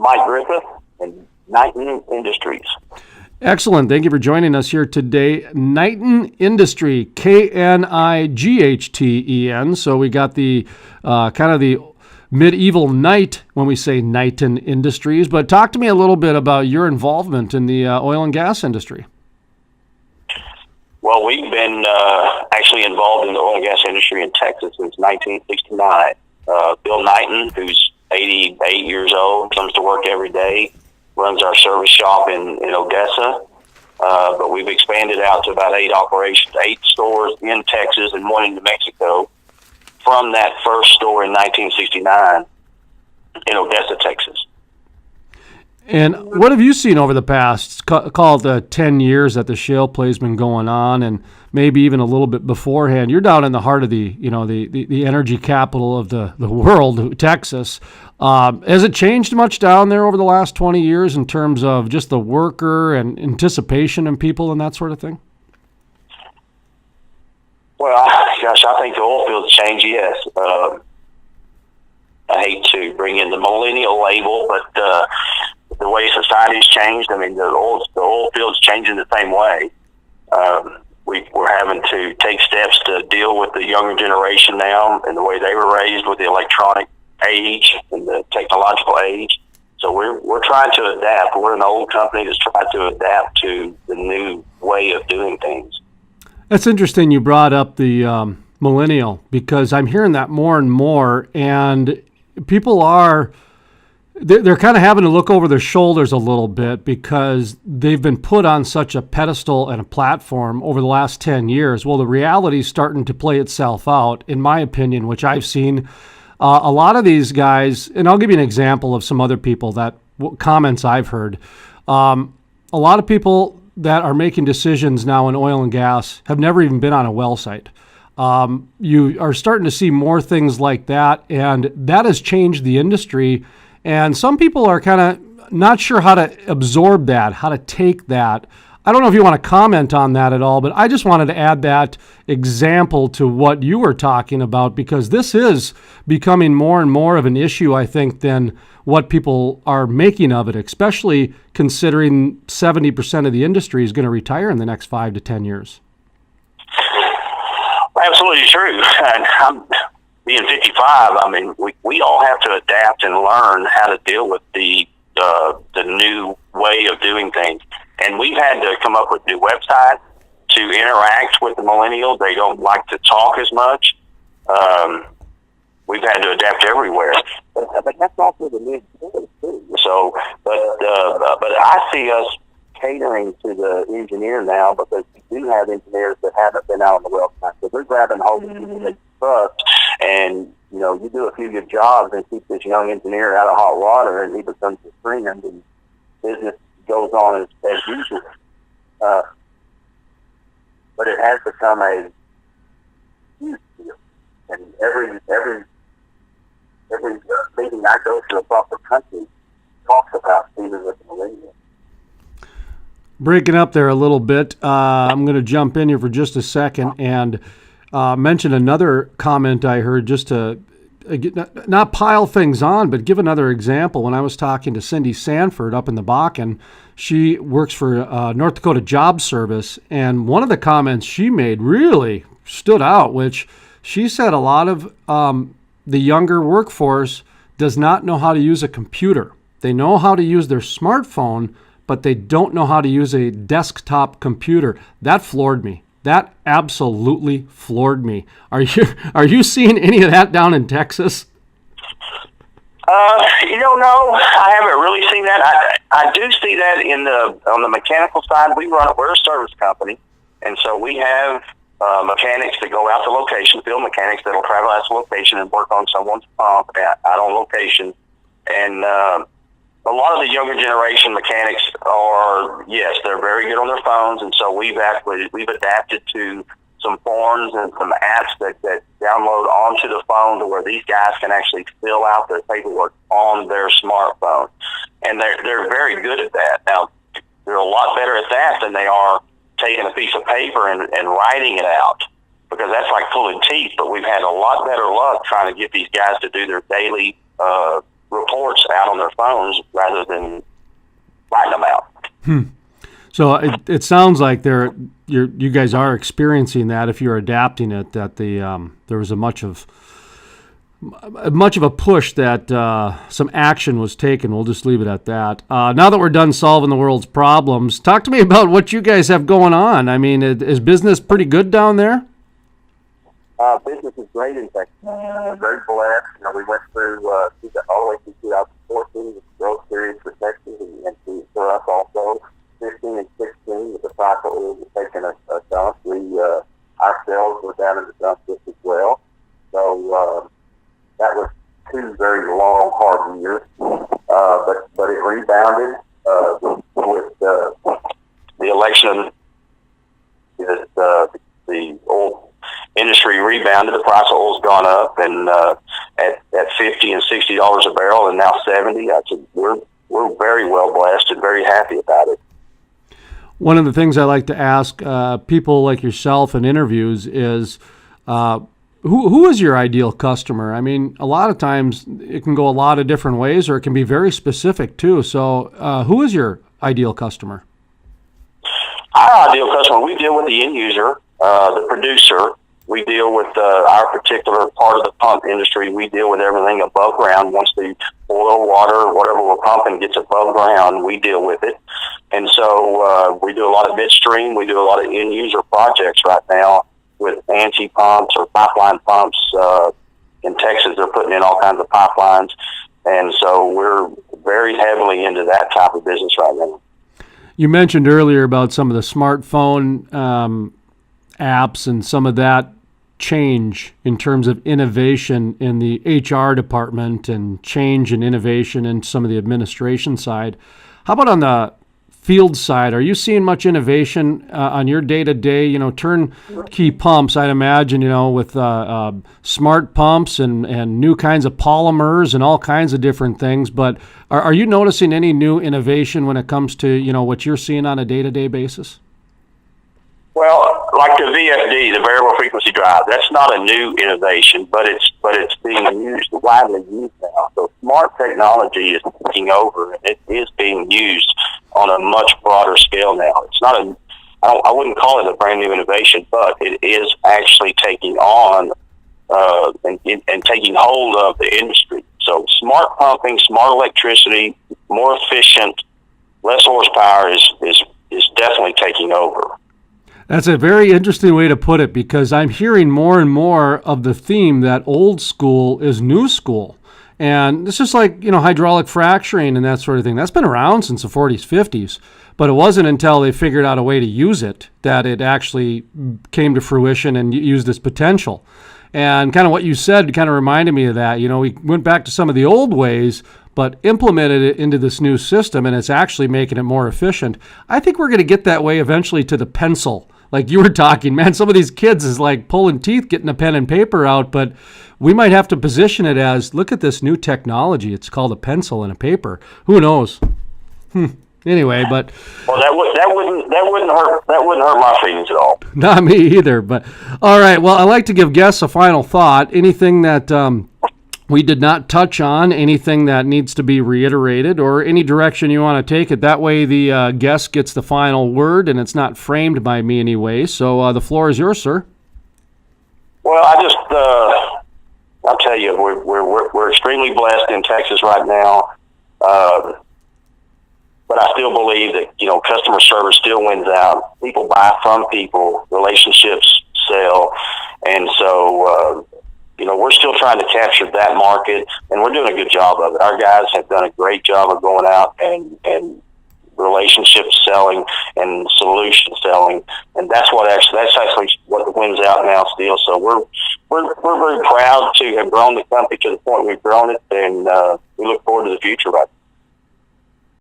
Mike Griffith and Knighten Industries. Excellent. Thank you for joining us here today. Knighten Industry, Knighten. So we got the kind of the medieval knight when we say Knighten Industries. But talk to me a little bit about your involvement in the oil and gas industry. Well, we've been actually involved in the oil and gas industry in Texas since 1969. Bill Knighten, who's 88 years old, comes to work every day, runs our service shop in Odessa. But we've expanded out to about 8 stores in Texas and one in New Mexico from that first store in 1969 in Odessa, Texas. And what have you seen over the past, call it the 10 years that the shale play's been going on, and maybe even a little bit beforehand? You're down in the heart of the energy capital of the world, Texas. Has it changed much down there over the last 20 years in terms of just the worker and anticipation in people and that sort of thing? Well, gosh, I think the oil field's changed, yes. I hate to bring in the millennial label, but the way society's changed, I mean, the oil field's changing the same way. We're having to take steps to deal with the younger generation now and the way they were raised with the electronic age and the technological age. So we're trying to adapt. We're an old company that's trying to adapt to the new way of doing things. That's interesting you brought up the millennial, because I'm hearing that more and more, and people they're kind of having to look over their shoulders a little bit because they've been put on such a pedestal and a platform over the last 10 years. Well, the reality is starting to play itself out, in my opinion, which I've seen. A lot of these guys, and I'll give you an example of some other people comments I've heard. A lot of people that are making decisions now in oil and gas have never even been on a well site. You are starting to see more things like that, and that has changed the industry. And some people are kind of not sure how to absorb that, how to take that. I don't know if you want to comment on that at all, but I just wanted to add that example to what you were talking about, because this is becoming more and more of an issue, I think, than what people are making of it, especially considering 70% of the industry is going to retire in the next 5 to 10 years. Absolutely true. And I'm being 55. I mean, we all have to adapt and learn how to deal with the new way of doing things. And we've had to come up with new websites to interact with the millennials. They don't like to talk as much. We've had to adapt everywhere. But that's also the new thing too. So, but I see us catering to the engineer now, because we do have engineers that haven't been out on the well site. So they're grabbing hold of the truck, and you do a few good jobs and keep this young engineer out of hot water, and he becomes a friend, and business goes on as usual. But it has become a huge deal, and every meeting I go to across the country talks about dealing with the millennials. Breaking up there a little bit, I'm going to jump in here for just a second and mention another comment I heard, just to not pile things on, but give another example. When I was talking to Cindy Sanford up in the Bakken, she works for North Dakota Job Service, and one of the comments she made really stood out, which she said a lot of the younger workforce does not know how to use a computer. They know how to use their smartphone, but they don't know how to use a desktop computer. That floored me. That absolutely floored me. Are you seeing any of that down in Texas? No, I haven't really seen that. I do see that on the mechanical side. We're a service company, and so we have mechanics that go out to location, field mechanics that'll travel out to location and work on someone's pump out on location. And a lot of the younger generation mechanics they're very good on their phones, and so we've adapted to some forms and some apps that download onto the phone to where these guys can actually fill out their paperwork on their smartphone. And they're very good at that. Now, they're a lot better at that than they are taking a piece of paper and writing it out, because that's like pulling teeth. But we've had a lot better luck trying to get these guys to do their daily reports out on their phones rather than writing them out. So it sounds like you guys are experiencing that if you're adapting it, that there was a much of a push that some action was taken. We'll just leave it at that. Now that we're done solving the world's problems, talk to me about what you guys have going on. I mean, is business pretty good down there? Business is great in Texas. Very blessed. We went through all the way through 2014 with growth periods for Texas and for us also. 15 and 16 with the price of oil was taking a dump. Our sales were down in the dump just as well. So that was 2 very long, hard years. But it rebounded with the election. The oil industry rebounded. The price of oil's gone up, and at $50 and $60 a barrel, and now $70. I said we're very well blessed and very happy about it. One of the things I like to ask people like yourself in interviews is, who is your ideal customer? I mean, a lot of times it can go a lot of different ways, or it can be very specific too. So who is your ideal customer? Our ideal customer, we deal with the end user, the producer. We deal with our particular part of the pump industry. We deal with everything above ground. Once the oil, water, whatever we're pumping gets above ground, we deal with it. And so we do a lot of midstream. We do a lot of end user projects right now with ANSI pumps or pipeline pumps. In Texas, they're putting in all kinds of pipelines. And so we're very heavily into that type of business right now. You mentioned earlier about some of the smartphone apps and some of that change in terms of innovation in the HR department and change and innovation in some of the administration side. How about on the field side? Are you seeing much innovation on your day-to-day, turnkey pumps, I'd imagine, with smart pumps and new kinds of polymers and all kinds of different things. But are you noticing any new innovation when it comes to, what you're seeing on a day-to-day basis? Well, like the VFD, the variable frequency drive, that's not a new innovation, but it's being widely used now. So smart technology is taking over, and it is being used on a much broader scale now. It's not I wouldn't call it a brand new innovation, but it is actually taking on and taking hold of the industry. So smart pumping, smart electricity, more efficient, less horsepower is definitely taking over. That's a very interesting way to put it, because I'm hearing more and more of the theme that old school is new school. And it's just like, hydraulic fracturing and that sort of thing. That's been around since the 40s, 50s. But it wasn't until they figured out a way to use it that it actually came to fruition and used its potential. And kind of what you said kind of reminded me of that. We went back to some of the old ways, but implemented it into this new system, and it's actually making it more efficient. I think we're going to get that way eventually to the pencil. Like you were talking, man, some of these kids is like pulling teeth getting a pen and paper out, but we might have to position it as, look at this new technology. It's called a pencil and a paper. Who knows? Anyway, but well, that wouldn't hurt my feelings at all. Not me either. But all right. Well, I like to give guests a final thought. Anything that we did not touch on, anything that needs to be reiterated, or any direction you want to take it. That way the guest gets the final word, and it's not framed by me anyway. So the floor is yours, sir. Well, I'll tell you, we're extremely blessed in Texas right now. But I still believe that, customer service still wins out. People buy from people, relationships sell. And so, we're still trying to capture that market, and we're doing a good job of it. Our guys have done a great job of going out and relationship selling and solution selling, and that's actually what wins out now still. So we're very proud to have grown the company to the point we've grown it, and we look forward to the future. Right.